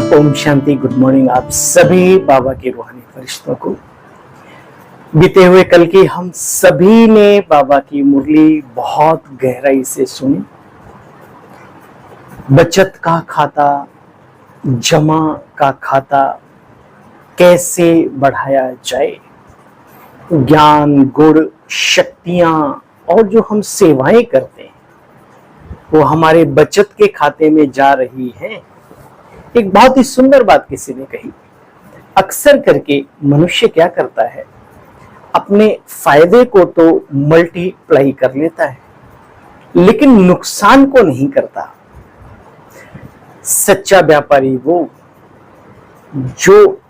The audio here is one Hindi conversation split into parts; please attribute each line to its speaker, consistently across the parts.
Speaker 1: ओम शांति। गुड मॉर्निंग आप सभी बाबा के रूहानी फरिश्तों को। बीते हुए कल की हम सभी ने बाबा की मुरली बहुत गहराई से सुनी। बचत का खाता, जमा का खाता कैसे बढ़ाया जाए, ज्ञान, गुण, शक्तियां और जो हम सेवाएं करते हैं वो हमारे बचत के खाते में जा रही हैं। एक बहुत ही सुंदर बात किसी ने कही, अक्सर करके मनुष्य क्या करता है, अपने फायदे को तो मल्टीप्लाई कर लेता है लेकिन नुकसान को नहीं करता। सच्चा व्यापारी वो जो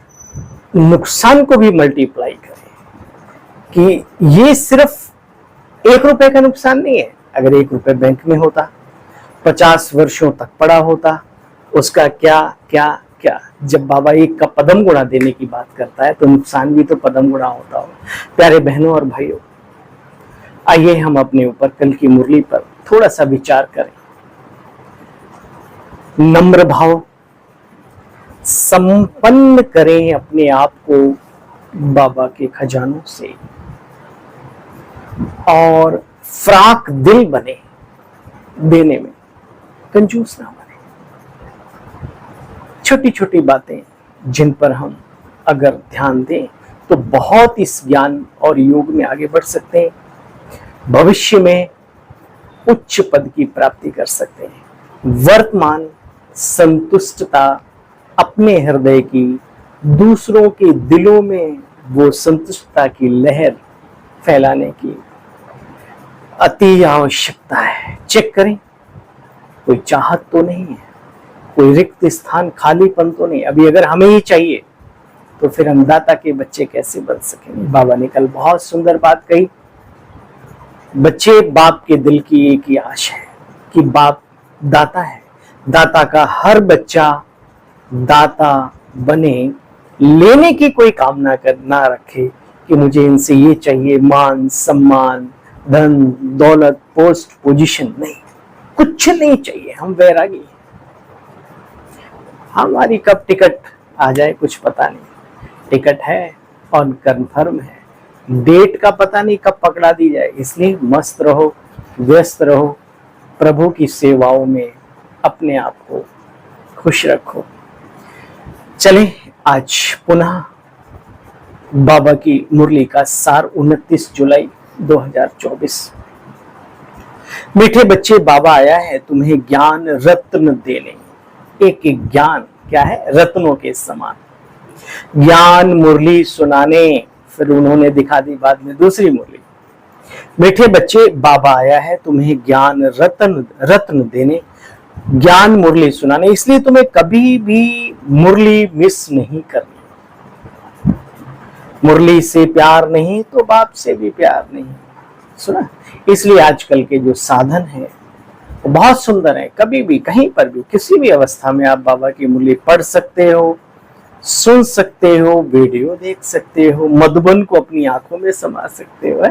Speaker 1: नुकसान को भी मल्टीप्लाई करे, कि ये सिर्फ 1 रुपए का नुकसान नहीं है। अगर 1 रुपए बैंक में होता, 50 वर्षों तक पड़ा होता, उसका क्या क्या क्या। जब बाबा 1 का पदम गुणा देने की बात करता है तो नुकसान भी तो पदम गुणा होता हो। प्यारे बहनों और भाइयों, आइए हम अपने ऊपर कल की मुरली पर थोड़ा सा विचार करें। नम्र भाव, संपन्न करें अपने आप को बाबा के खजानों से और फ्राक दिल बने, देने में कंजूस ना बने। छोटी छोटी बातें जिन पर हम अगर ध्यान दें तो बहुत इस ज्ञान और योग में आगे बढ़ सकते हैं। भविष्य में उच्च पद की प्राप्ति कर सकते हैं। वर्तमान संतुष्टता अपने हृदय की, दूसरों के दिलों में वो संतुष्टता की लहर फैलाने की अति आवश्यकता है। चेक करें, कोई चाहत तो नहीं है, कोई रिक्त स्थान, खालीपन तो नहीं। अभी अगर हमें ही चाहिए तो फिर हम दाता के बच्चे कैसे बन सकेंगे। बाबा ने कल बहुत सुंदर बात कही, बच्चे बाप के दिल की एक ही आश है कि बाप दाता है। दाता का हर बच्चा दाता बने, लेने की कोई कामना ना रखे कि मुझे इनसे ये चाहिए, मान सम्मान, धन दौलत, पोस्ट पोजीशन। नहीं, कुछ नहीं चाहिए। हम वैरागी, हमारी कब टिकट आ जाए कुछ पता नहीं। टिकट है और कंफर्म है, डेट का पता नहीं कब पकड़ा दी जाए। इसलिए मस्त रहो, व्यस्त रहो, प्रभु की सेवाओं में अपने आप को खुश रखो। चले आज पुनः बाबा की मुरली का सार 29 जुलाई 2024। मीठे बच्चे, बाबा आया है तुम्हें ज्ञान रत्न देने। एक एक ज्ञान क्या है, रत्नों के समान। ज्ञान मुरली सुनाने, फिर उन्होंने दिखा दी बाद में दूसरी मुरली। मीठे बच्चे, बाबा आया है तुम्हें ज्ञान रत्न देने, ज्ञान मुरली सुनाने। इसलिए तुम्हें कभी भी मुरली मिस नहीं करनी। मुरली से प्यार नहीं तो बाप से भी प्यार नहीं। सुना, इसलिए आजकल के जो साधन है वो बहुत सुंदर है। कभी भी, कहीं पर भी, किसी भी अवस्था में आप बाबा की मुरली पढ़ सकते हो, सुन सकते हो, वीडियो देख सकते हो, मधुबन को अपनी आंखों में समा सकते हो।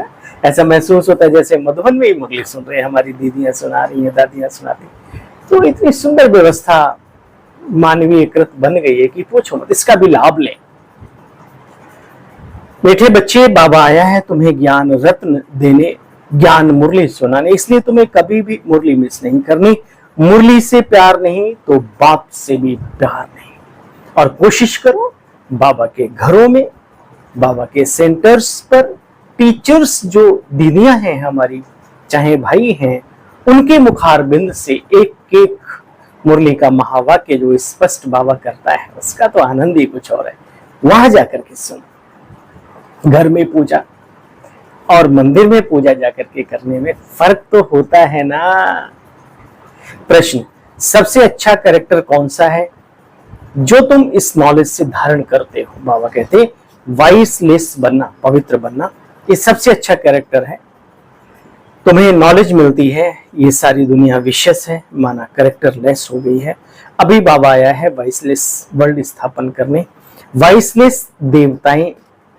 Speaker 1: ऐसा महसूस होता है जैसे मधुबन में ही मुरली सुन रहे हैं, हमारी दीदियां सुना रही हैं, दादियां सुनाती। तो इतनी सुंदर व्यवस्था मानवीयकृत बन गई है कि पूछो मत, इसका भी लाभ लें। मीठे बच्चे, बाबा आया है तुम्हें ज्ञान रत्न देने, ज्ञान मुरली सुनाने। इसलिए तुम्हें कभी भी मुरली मिस नहीं करनी। मुरली से प्यार नहीं तो बाप से भी प्यार नहीं। और कोशिश करो बाबा के घरों में, बाबा के सेंटर्स पर टीचर्स जो दीदियां हैं हमारी, चाहे भाई हैं, उनके मुखारबिंद से एक एक मुरली का महावाक्य जो स्पष्ट बाबा करता है, उसका तो आनंद ही कुछ और है। वहां जाकर के सुनो। घर में पूजा और मंदिर में पूजा जाकर के करने में फर्क तो होता है ना। प्रश्न, सबसे अच्छा कैरेक्टर कौन सा है जो तुम इस नॉलेज से धारण करते हो? बाबा कहते वाइसलेस बनना, पवित्र बनना, ये सबसे अच्छा कैरेक्टर है। तुम्हें नॉलेज मिलती है, ये सारी दुनिया विशेष है, माना कैरेक्टर लेस हो गई है। अभी बाबा आया है वाइसलेस वर्ल्ड स्थापन करने। वाइसलेस देवताएं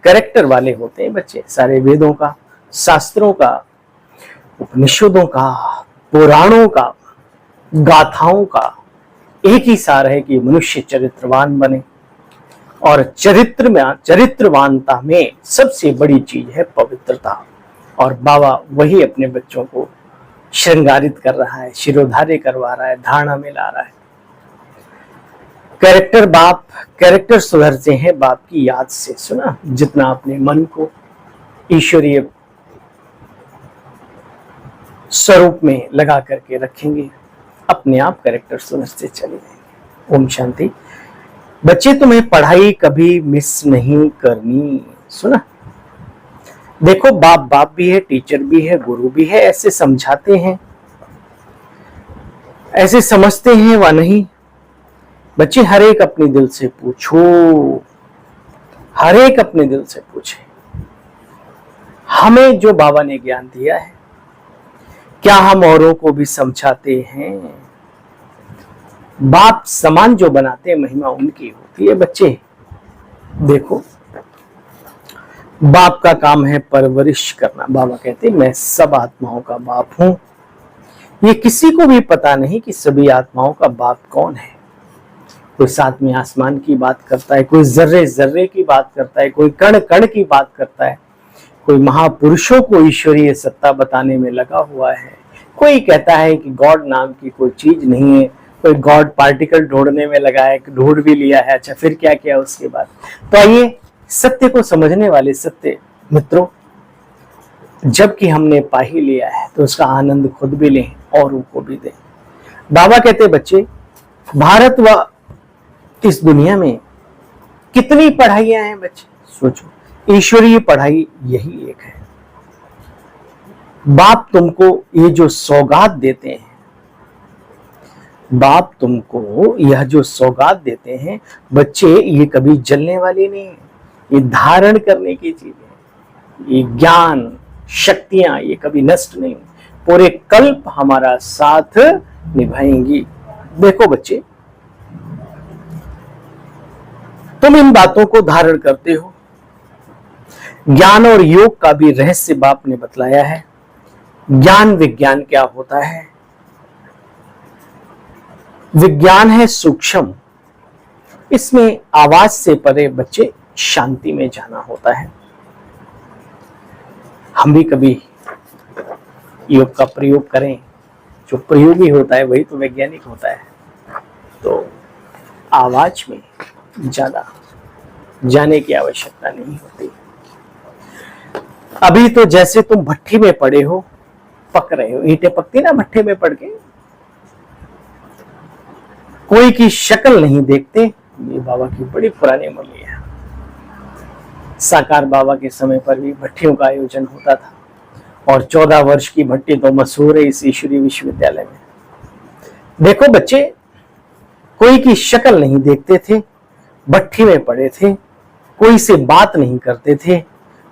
Speaker 1: कैरेक्टर वाले होते हैं बच्चे, सारे वेदों का, शास्त्रों का, उपनिषदों का, पुराणों का, गाथाओं का एक ही सार है कि मनुष्य चरित्रवान बने, और चरित्रवानता में सबसे बड़ी चीज है पवित्रता। और बाबा वही अपने बच्चों को श्रृंगारित कर रहा है, शिरोधार्य करवा रहा है, धारणा में ला रहा है। कैरेक्टर सुधरते हैं बाप की याद से। सुना, जितना अपने मन को ईश्वरीय स्वरूप में लगा करके रखेंगे, अपने आप कैरेक्टर सुधरते चले जाएंगे। ओम शांति। बच्चे, तुम्हें पढ़ाई कभी मिस नहीं करनी। सुना, देखो बाप भी है, टीचर भी है, गुरु भी है, ऐसे समझाते हैं, ऐसे समझते हैं व नहीं। बच्चे, हर एक अपने दिल से पूछो, हर एक अपने दिल से पूछे, हमें जो बाबा ने ज्ञान दिया है क्या हम औरों को भी समझाते हैं? बाप समान जो बनाते हैं महिमा उनकी होती है। बच्चे देखो, बाप का काम है परवरिश करना। बाबा कहते हैं मैं सब आत्माओं का बाप हूं। ये किसी को भी पता नहीं कि सभी आत्माओं का बाप कौन है। कोई साथ में आसमान की बात करता है, कोई जर्रे जर्रे की बात करता है, कोई कण कण की बात करता है, कोई महापुरुषों को ईश्वरीय सत्ता बताने में लगा हुआ है, कोई कहता है कि गॉड नाम की कोई चीज नहीं है, कोई गॉड पार्टिकल ढूंढने में लगा है, ढूंढ भी लिया है। अच्छा, फिर क्या किया उसके बाद? तो आइए सत्य को समझने वाले सत्य मित्रों, जबकि हमने पा ही लिया है तो उसका आनंद खुद भी लें और उनको भी दें। बाबा कहते बच्चे, भारत व इस दुनिया में कितनी पढ़ाइयां हैं बच्चे, सोचो। ईश्वरीय पढ़ाई यही एक है। बाप तुमको ये जो सौगात देते हैं, बाप तुमको यह जो सौगात देते हैं बच्चे, ये कभी जलने वाली नहीं है, ये धारण करने की चीज है। ये ज्ञान शक्तियां ये कभी नष्ट नहीं, पूरे कल्प हमारा साथ निभाएंगी। देखो बच्चे, तुम इन बातों को धारण करते हो। ज्ञान और योग का भी रहस्य बाप ने बतलाया है। ज्ञान विज्ञान क्या होता है? विज्ञान है सूक्ष्म, इसमें आवाज से परे बच्चे शांति में जाना होता है। हम भी कभी योग का प्रयोग करें, जो प्रयोगी होता है वही तो वैज्ञानिक होता है। तो आवाज में ज्यादा जाने की आवश्यकता नहीं होती। अभी तो जैसे तुम भट्ठी में पड़े हो, पक रहे हो, ईंटें पकती ना भट्ठे में पड़ के, कोई की शक्ल नहीं देखते। ये बाबा की बड़ी पुरानी मुरली है। साकार बाबा के समय पर भी भट्टियों का आयोजन होता था, और 14 वर्ष की भट्टी तो मशहूर है इस ईश्वरीय विश्वविद्यालय में। देखो बच्चे, कोई की शक्ल नहीं देखते थे, भट्टी में पड़े थे, कोई से बात नहीं करते थे,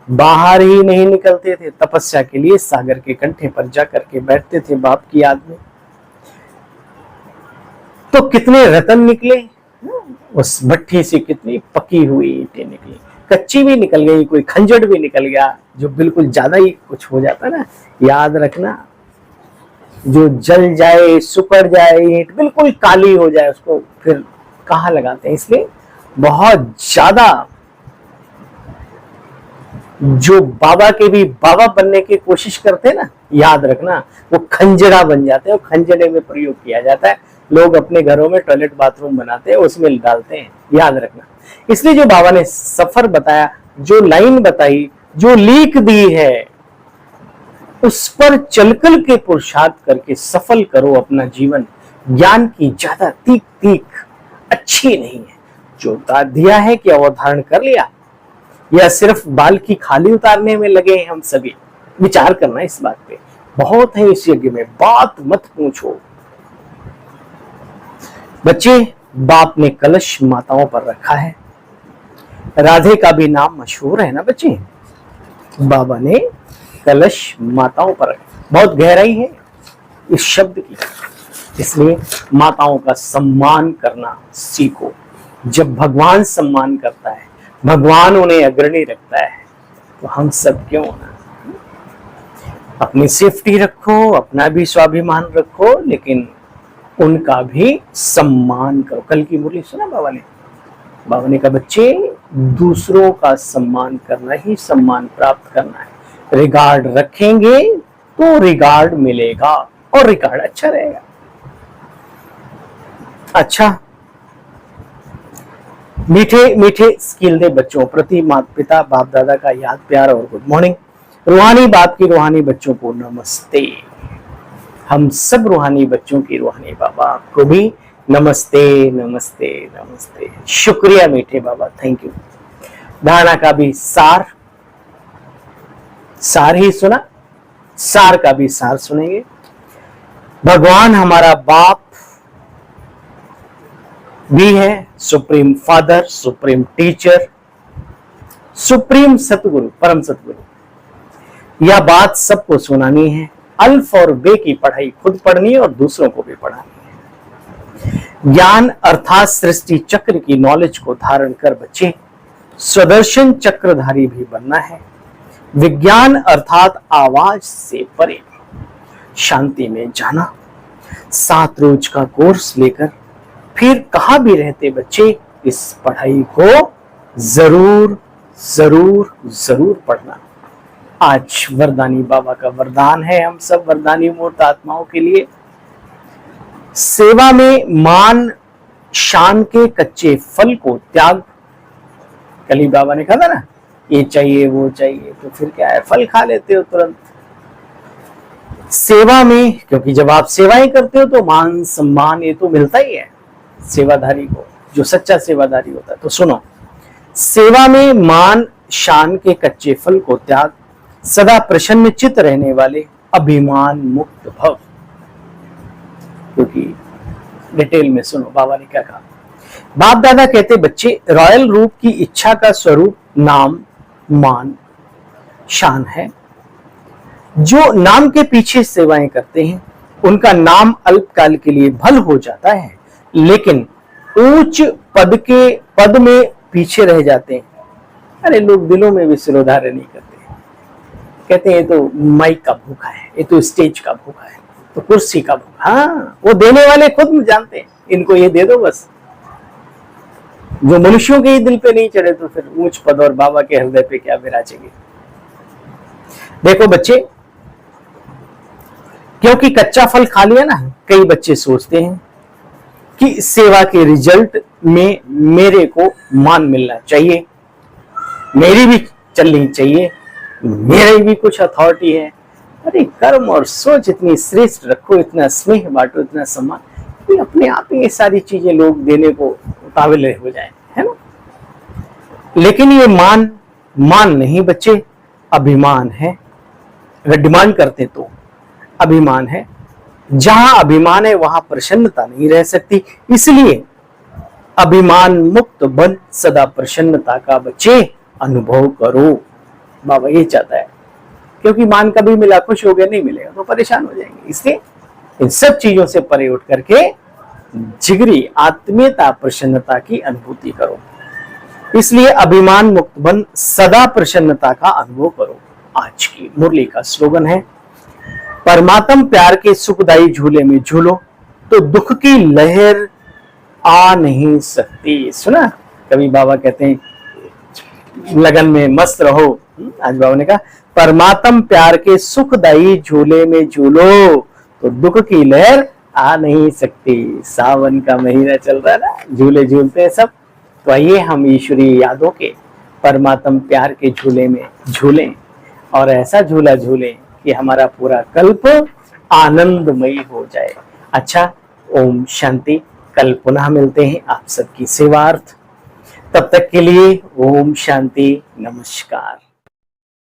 Speaker 1: बाहर ही नहीं निकलते थे, तपस्या के लिए सागर के कंठे पर जाकर के बैठते थे बाप की याद में। तो कितने रतन निकले उस भट्टी से, कितनी पकी हुई ईंटें निकली, कच्ची भी निकल गई, कोई खंजर भी निकल गया, जो बिल्कुल ज्यादा ही कुछ हो जाता ना, याद रखना, जो जल जाए, सुकड़ जाए, ईंट बिल्कुल काली हो जाए, उसको फिर कहाँ लगाते हैं। इसलिए बहुत ज्यादा जो बाबा के भी बाबा बनने की कोशिश करते हैं ना, याद रखना वो खंजरा बन जाते हैं, खंजरे में प्रयोग किया जाता है। लोग अपने घरों में टॉयलेट बाथरूम बनाते हैं, उसमें डालते हैं, याद रखना। इसलिए जो बाबा ने सफर बताया, जो लाइन बताई, जो लीक दी है, उस पर चलकर के पुरुषार्थ करके सफल करो अपना जीवन। ज्ञान की ज्यादा तीख अच्छी नहीं है। जो दिया है कि अवधारण कर लिया, या सिर्फ बाल की खाली उतारने में लगे हैं हम सभी। विचार करना इस बात पे, बहुत है इस यज्ञ में, बात मत पूछो। बच्चे, बाप ने कलश माताओं पर रखा है। राधे का भी नाम मशहूर है ना बच्चे, बाबा ने कलश माताओं पर रखा। बहुत गहराई है इस शब्द की, इसलिए माताओं का सम्मान करना सीखो। जब भगवान सम्मान करता है, भगवान उन्हें अग्रणी रखता है, तो हम सब क्यों ना अपनी सेफ्टी रखो, अपना भी स्वाभिमान रखो, लेकिन उनका भी सम्मान करो। कल की मुरली सुना बाबा ने? बाबा ने कहा बच्चे दूसरों का सम्मान करना ही सम्मान प्राप्त करना है। रिगार्ड रखेंगे तो रिगार्ड मिलेगा और रिगार्ड अच्छा रहेगा। अच्छा, मीठे मीठे स्किल दे बच्चों प्रति माता पिता बाप दादा का याद प्यार और गुड मॉर्निंग। रूहानी बाप की रूहानी बच्चों को नमस्ते। हम सब रूहानी बच्चों की रूहानी बाबा को भी नमस्ते नमस्ते नमस्ते। शुक्रिया मीठे बाबा, थैंक यू। धारणा का भी सार ही सुना, सार का भी सार सुनेंगे। भगवान हमारा बाप भी है, supreme father, supreme teacher, supreme सतगुरु, परम सतगुरु। यह बात सबको सुनानी है। अल्फ और बे की पढ़ाई खुद पढ़नी है और दूसरों को भी पढ़ानी है। ज्ञान अर्थात सृष्टि चक्र की नॉलेज को धारण कर बच्चे स्वदर्शन चक्रधारी भी बनना है। विज्ञान अर्थात आवाज से परे शांति में जाना। 7 रोज का कोर्स लेकर फिर कहां भी रहते बच्चे इस पढ़ाई को जरूर जरूर जरूर पढ़ना। आज वरदानी बाबा का वरदान है हम सब वरदानी मूर्त आत्माओं के लिए। सेवा में मान शान के कच्चे फल को त्याग। कल बाबा ने कहा था ना, ये चाहिए वो चाहिए, तो फिर क्या है, फल खा लेते हो तुरंत। सेवा में, क्योंकि जब आप सेवाएं करते हो तो मान सम्मान ये तो मिलता ही है सेवाधारी को, जो सच्चा सेवाधारी होता है। तो सुनो, सेवा में मान शान के कच्चे फल को त्याग, सदा प्रसन्न चित्त रहने वाले अभिमान मुक्त भव। क्योंकि डिटेल में सुनो बाबा ने क्या कहा। बाप दादा कहते बच्चे रॉयल रूप की इच्छा का स्वरूप नाम मान शान है। जो नाम के पीछे सेवाएं करते हैं उनका नाम अल्पकाल के लिए भल हो जाता है, लेकिन उच्च पद में पीछे रह जाते हैं। अरे लोग दिलों में भी सिरोधार्य नहीं करते, कहते हैं ये तो माइक का भूखा है, ये तो स्टेज का भूखा है, तो कुर्सी का भूखा। हाँ, वो देने वाले खुद जानते हैं, इनको ये दे दो बस। जो मनुष्यों के ही दिल पे नहीं चढ़े तो फिर ऊंच पद और बाबा के हृदय पे क्या विराजेंगे। देखो बच्चे, क्योंकि कच्चा फल खा लिया ना, कई बच्चे सोचते हैं कि सेवा के रिजल्ट में मेरे को मान मिलना चाहिए, मेरी भी चलनी चाहिए, मेरी भी कुछ अथॉरिटी है। अरे कर्म और सोच इतनी श्रेष्ठ रखो, इतना स्नेह बांटो, इतना सम्मान, कि अपने आप ही ये सारी चीजें लोग देने को काबिल हो जाए, है ना। लेकिन ये मान नहीं बच्चे, अभिमान है। अगर डिमांड करते तो अभिमान है। जहां अभिमान है वहां प्रसन्नता नहीं रह सकती, इसलिए अभिमान मुक्त बन सदा प्रसन्नता का बच्चे अनुभव करो। बाबा ये चाहता है, क्योंकि मान कभी मिला खुश हो गया, नहीं मिलेगा तो परेशान हो जाएंगे। इसलिए इन सब चीजों से परे उठ करके जिगरी आत्मीयता प्रसन्नता की अनुभूति करो। इसलिए अभिमान मुक्त बन सदा प्रसन्नता का अनुभव करो। आज की मुरली का स्लोगन है, परमात्म प्यार के सुखदायी झूले में झूलो तो दुख की लहर आ नहीं सकती। सुना, कभी बाबा कहते हैं लगन में मस्त रहो। आज बाबा ने कहा परमात्म प्यार के सुखदायी झूले में झूलो तो दुख की लहर आ नहीं सकती। सावन का महीना चल रहा है ना, झूले झूलते हैं सब, तो आइए हम ईश्वरीय यादों के परमात्म प्यार के झूले में झूलें और ऐसा झूला झूलें कि हमारा पूरा कल्प आनंदमयी हो जाए। अच्छा, ओम शांति। कल पुनः मिलते हैं आप सबकी सेवार्थ। तब तक के लिए ओम शांति, नमस्कार।